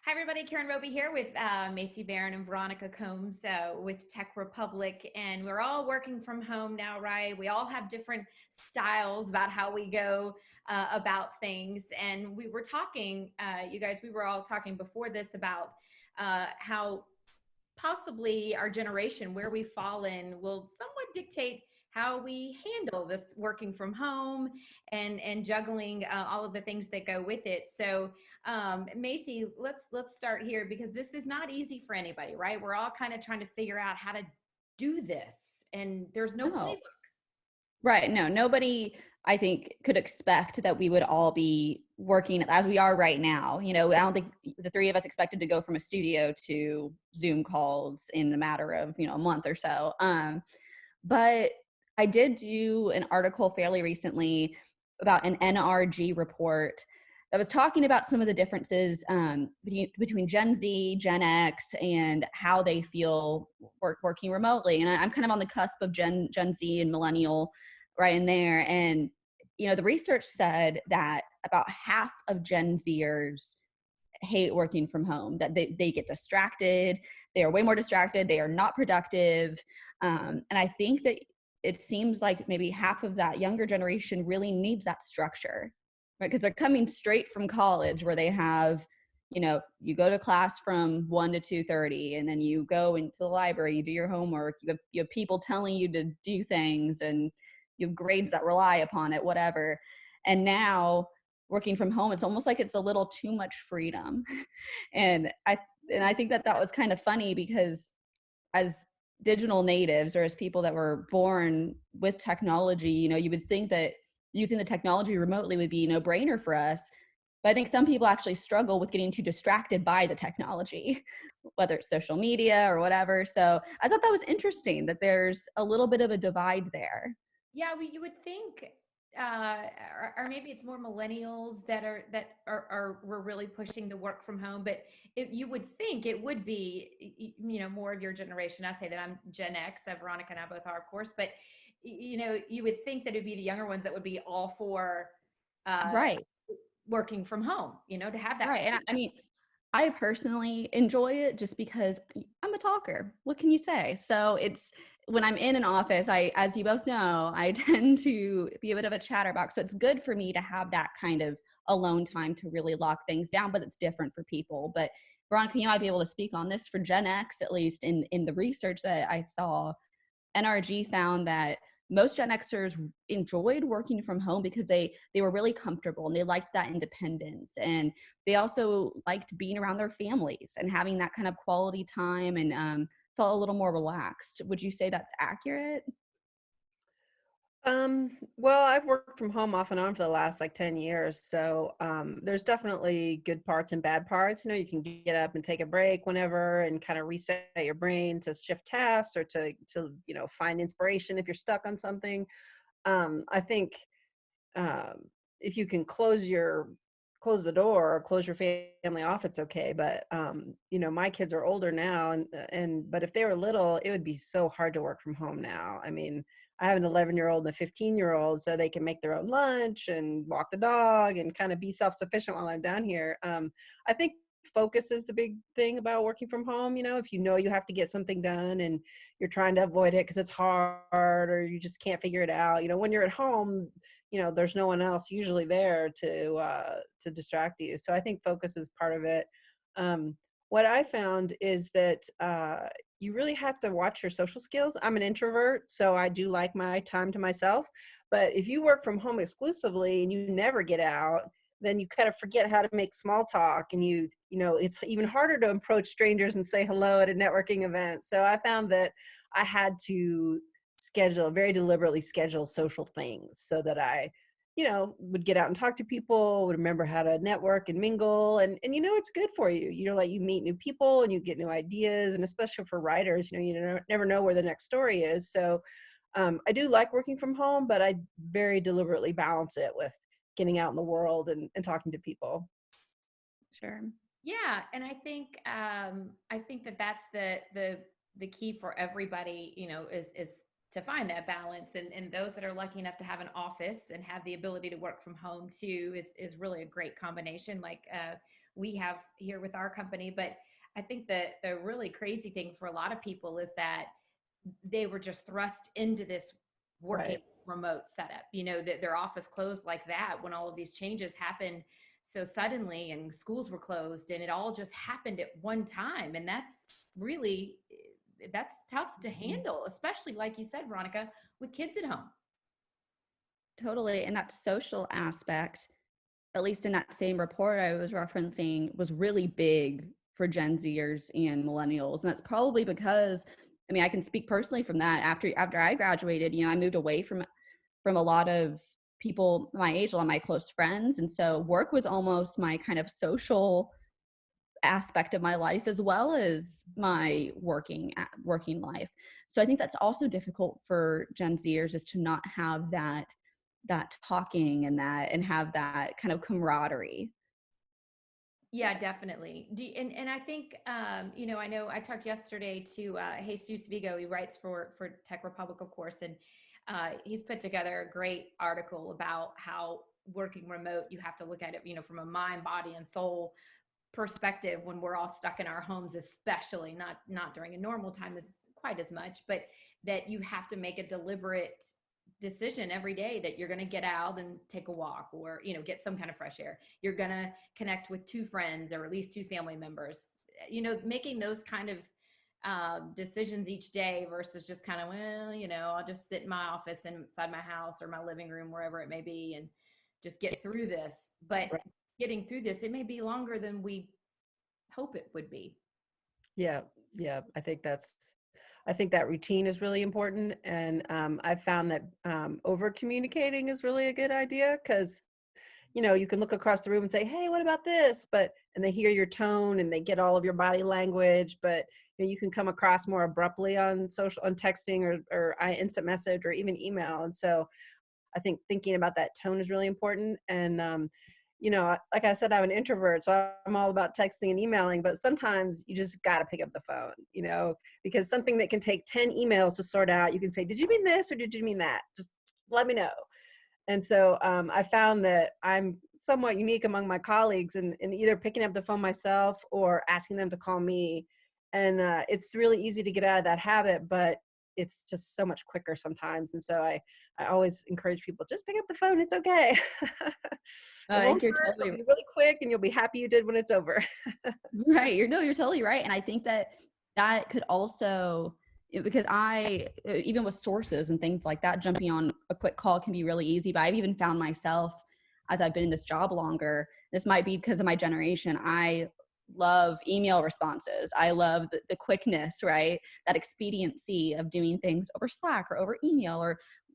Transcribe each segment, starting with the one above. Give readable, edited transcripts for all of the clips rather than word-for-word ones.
Hi, everybody. Karen Roby here with Macy Barron and Veronica Combs with TechRepublic. And we're all working from home now, right? We all have different styles about how we go about things. And we were talking, you guys, we were all talking before this about how possibly our generation, where we fall in, will somewhat dictate how we handle this working from home and juggling all of the things that go with it. So Macy, let's start here, because this is not easy for anybody, right? We're all kind of trying to figure out how to do this, and there's no No. playbook. Right. No, nobody, I think, could expect that we would all be working as we are right now. I don't think the three of us expected to go from a studio to Zoom calls in a matter of, a month or so. But I did do an article fairly recently about an NRG report that was talking about some of the differences between Gen Z, Gen X, and how they feel working remotely. And I'm kind of on the cusp of Gen Z and millennial right in there. And, the research said that about half of Gen Zers hate working from home, that they get distracted. They are way more distracted. They are not productive. And I think that it seems like maybe half of that younger generation really needs that structure, right? Because they're coming straight from college where they have, you go to class from 1 to 2:30, and then you go into the library, you do your homework, you have people telling you to do things, and you have grades that rely upon it, whatever. And now working from home, it's almost like it's a little too much freedom. and I think that was kind of funny, because as digital natives, or as people that were born with technology, you would think that using the technology remotely would be no brainer for us. But I think some people actually struggle with getting too distracted by the technology, whether it's social media or whatever. So I thought that was interesting that there's a little bit of a divide there. Yeah, you would think, or maybe it's more millennials that are we're really pushing the work from home. But you would think it would be, more of your generation. I say that I'm Gen X. Veronica and I both are, of course. But you would think that it'd be the younger ones that would be all for uh, Right. working from home. To have that Right. And I freedom. mean, I personally enjoy it just because I'm a talker. What can you say? So it's when I'm in an office, as you both know, I tend to be a bit of a chatterbox. So it's good for me to have that kind of alone time to really lock things down, but it's different for people. But Veronica, you might be able to speak on this for Gen X, at least in the research that I saw. NRG found that most Gen Xers enjoyed working from home because they were really comfortable and they liked that independence, and they also liked being around their families and having that kind of quality time, and felt a little more relaxed. Would you say that's accurate? Well, I've worked from home off and on for the last like 10 years. So, there's definitely good parts and bad parts. You can get up and take a break whenever and kind of reset your brain to shift tasks or to find inspiration if you're stuck on something. I think, if you can close the door or close your family off, it's okay. But, my kids are older now, but if they were little, it would be so hard to work from home now. I mean, I have an 11-year-old and a 15-year-old, so they can make their own lunch and walk the dog and kind of be self-sufficient while I'm down here. I think focus is the big thing about working from home. If you have to get something done and you're trying to avoid it because it's hard or you just can't figure it out. When you're at home, there's no one else usually there to distract you. So I think focus is part of it. What I found is that you really have to watch your social skills. I'm an introvert, so I do like my time to myself. But if you work from home exclusively and you never get out, then you kind of forget how to make small talk, and it's even harder to approach strangers and say hello at a networking event. So I found that I had to very deliberately schedule social things so that I would get out and talk to people, would remember how to network and mingle. And it's good for you. Like you meet new people and you get new ideas. And especially for writers, you never know where the next story is. So I do like working from home, but I very deliberately balance it with getting out in the world and talking to people. Sure. Yeah, and I think that that's the key for everybody, is to find that balance. And those that are lucky enough to have an office and have the ability to work from home too is really a great combination. Like we have here with our company. But I think that the really crazy thing for a lot of people is that they were just thrust into this working Right. remote setup, that their office closed like that when all of these changes happened so suddenly, and schools were closed, and it all just happened at one time. And that's tough to handle, especially like you said, Veronica, with kids at home. Totally. And that social aspect, at least in that same report I was referencing, was really big for Gen Zers and millennials. And that's probably because, I mean, I can speak personally from that. After I graduated, I moved away from a lot of people my age, a lot of my close friends. And so work was almost my kind of social aspect of my life, as well as my working life. So I think that's also difficult for Gen Zers, is to not have that talking and have that kind of camaraderie. Yeah, definitely. And I think, I know I talked yesterday to Jesus Vigo. He writes for TechRepublic, of course, and he's put together a great article about how working remote, you have to look at it, from a mind, body, and soul perspective when we're all stuck in our homes, especially not during a normal time as quite as much, but that you have to make a deliberate decision every day that you're going to get out and take a walk, or get some kind of fresh air. You're going to connect with 2 friends or at least 2 family members, making those kind of decisions each day versus just kind of, I'll just sit in my office inside my house or my living room, wherever it may be, and just get through this. But Right. getting through this, it may be longer than we hope it would be. Yeah. Yeah. I think that routine is really important. And I've found that over communicating is really a good idea, because you can look across the room and say, hey, what about this? And they hear your tone and they get all of your body language, but you can come across more abruptly on texting or instant message or even email. And so I think thinking about that tone is really important. And, like I said, I'm an introvert, so I'm all about texting and emailing, but sometimes you just got to pick up the phone, because something that can take 10 emails to sort out, you can say, did you mean this or did you mean that? Just let me know. And so I found that I'm somewhat unique among my colleagues in either picking up the phone myself or asking them to call me. And it's really easy to get out of that habit, but it's just so much quicker sometimes. And so I always encourage people, just pick up the phone. It's okay. I think you're totally It'll be really quick, and you'll be happy you did when it's over. right. You're totally right. And I think that could also, because even with sources and things like that, jumping on a quick call can be really easy. But I've even found myself, as I've been in this job longer, this might be because of my generation, I love email responses. I love the quickness, right? That expediency of doing things over Slack or over email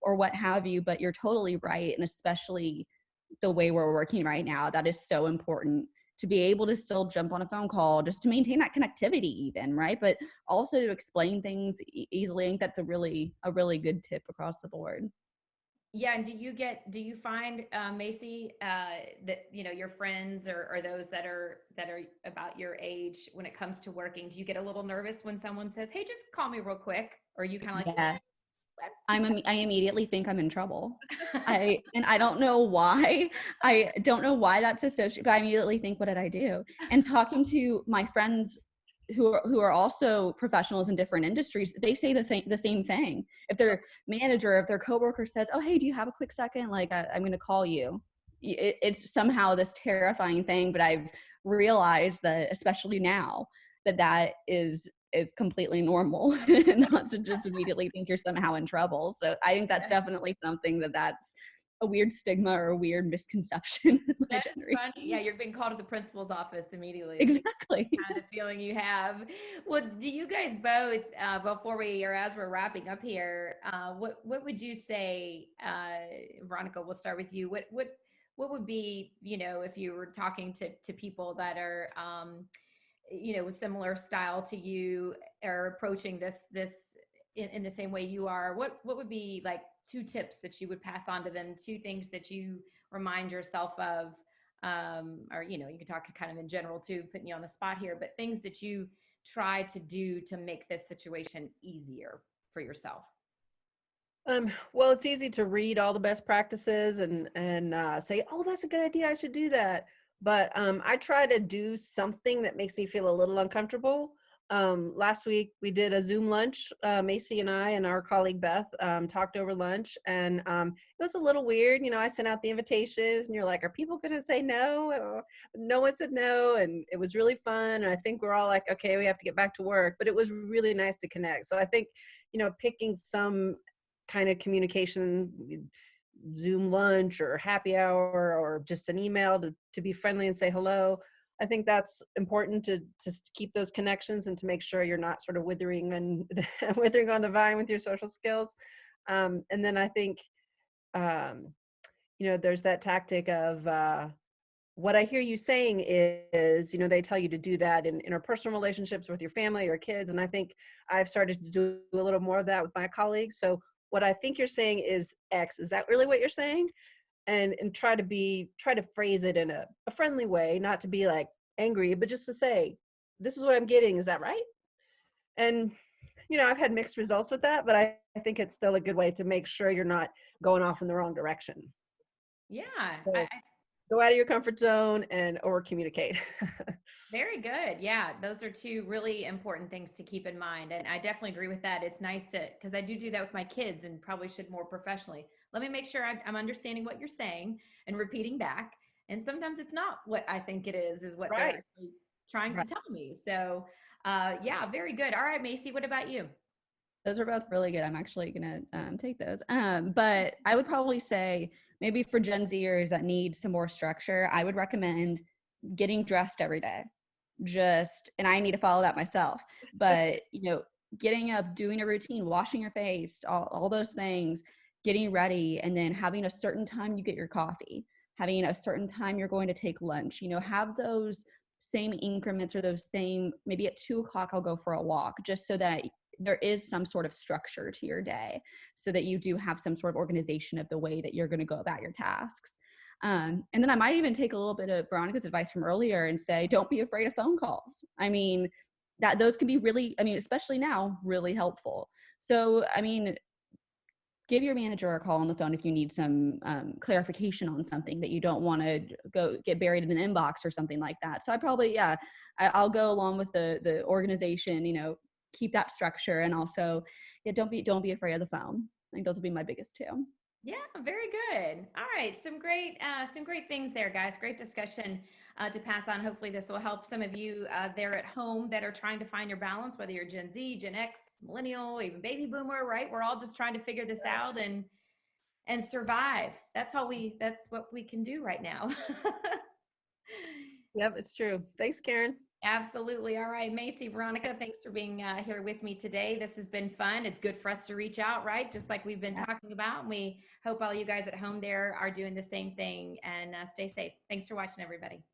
or what have you. But you're totally right. And especially the way we're working right now, that is so important, to be able to still jump on a phone call just to maintain that connectivity even, right? But also to explain things easily. I think that's a really good tip across the board. Yeah. And do you find, Macy, that, your friends or those that are about your age, when it comes to working, do you get a little nervous when someone says, hey, just call me real quick? Or are you kind of like, Yeah. I immediately think I'm in trouble. I don't know why. I don't know why that's associated, but I immediately think, what did I do? And talking to my friends who are also professionals in different industries, they say the same thing. If their manager, if their coworker says, oh, hey, do you have a quick second? Like, I'm going to call you. It's somehow this terrifying thing, but I've realized that, especially now, that is completely normal, not to just immediately think you're somehow in trouble. So I think that's definitely something that's a weird stigma or a weird misconception with my that's generation. funny. Yeah, you're being called to the principal's office immediately. Exactly. Kind of feeling you have. Well, do you guys both, as we're wrapping up here, what would you say, Veronica, we'll start with you. What would be, if you were talking to people that are, with similar style to you, or approaching this in the same way you are, what would be like 2 tips that you would pass on to them, 2 things that you remind yourself of, or, you can talk kind of in general too, putting you on the spot here, but things that you try to do to make this situation easier for yourself? Well, it's easy to read all the best practices and say, oh, that's a good idea, I should do that. but I try to do something that makes me feel a little uncomfortable. Last week we did a Zoom lunch. Macy and I and our colleague Beth talked over lunch, and it was a little weird. You know, I sent out the invitations, and you're like, "Are people going to say no?" No one said no, and it was really fun. And I think we're all like, "Okay, we have to get back to work." But it was really nice to connect. So I think, you know, picking some kind of communication, Zoom lunch or happy hour or just an email to be friendly and say hello. I think that's important to keep those connections and to make sure you're not sort of withering and withering on the vine with your social skills. And then I think, you know, there's that tactic of what I hear you saying is, you know, they tell you to do that in interpersonal relationships with your family or kids. And I think I've started to do a little more of that with my colleagues. So what I think you're saying is X. Is that really what you're saying? And try to phrase it in a friendly way, not to be like angry, but just to say, this is what I'm getting. Is that right? And, you know, I've had mixed results with that, but I think it's still a good way to make sure you're not going off in the wrong direction. Yeah. So go out of your comfort zone and over communicate. Very good. Yeah, those are two really important things to keep in mind. And I definitely agree with that. It's nice to, because I do that with my kids and probably should more professionally. Let me make sure I'm understanding what you're saying and repeating back. And sometimes it's not what I think it is what they're Right. actually trying to tell me. So yeah, very good. All right, Macy, what about you? Those are both really good. I'm actually gonna take those. But I would probably say maybe for Gen Zers that need some more structure, I would recommend getting dressed every day. And I need to follow that myself. But you know, getting up, doing a routine, washing your face, all those things, getting ready, and then having a certain time you get your coffee, having a certain time you're going to take lunch. You know, have those same increments or those same, maybe at 2:00 I'll go for a walk, just so that there is some sort of structure to your day, so that you do have some sort of organization of the way that you're going to go about your tasks. And then I might even take a little bit of Veronica's advice from earlier and say, don't be afraid of phone calls. I mean, that those can be really, I mean, especially now, really helpful. So, I mean, give your manager a call on the phone if you need some clarification on something that you don't want to go get buried in an inbox or something like that. So I probably, yeah, I'll go along with the organization, you know, keep that structure, and also, yeah, don't be afraid of the phone. I think those will be my biggest two. Yeah, very good. All right, some great things there, guys. Great discussion to pass on. Hopefully, this will help some of you there at home that are trying to find your balance, whether you're Gen Z, Gen X, Millennial, even Baby Boomer. Right? We're all just trying to figure this out and survive. That's what we can do right now. Yep, it's true. Thanks, Karen. Absolutely. All right, Macy, Veronica, thanks for being here with me today. This has been fun. It's good for us to reach out, right? Just like we've been talking about. And we hope all you guys at home there are doing the same thing, and stay safe. Thanks for watching, everybody.